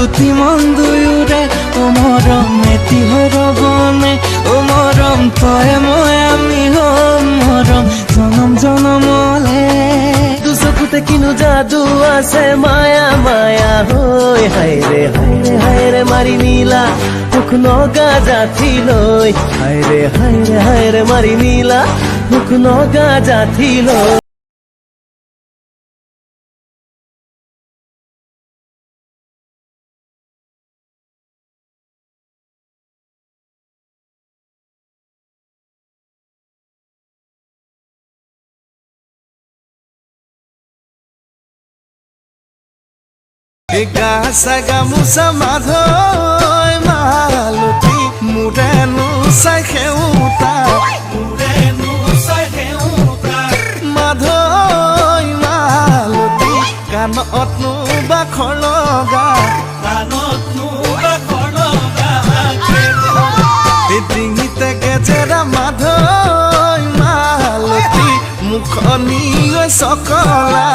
মালতী মন দুয়োৰে ও মৰম এটি হৈ ৰবনে ও মৰম তয়ে মই আমি হম মৰম জনম জনমলে দুচকুতে কিনো যাদু আছে মায়া মায়া হৈ হায়ৰে মাৰি নীলা মুখ নগা জাঠি লৈ হায়ৰে মাৰি নীলা মুখ নগা জাঠি লৈ গাছা গামোচা মাধৈ মালতী মোৰেনো চাই সেউতা মাধৈ মালতী কাণতনো বাখৰ লগা ডিঙিতে গেজেৰা মাধৈ মালতী মুখনি চকলা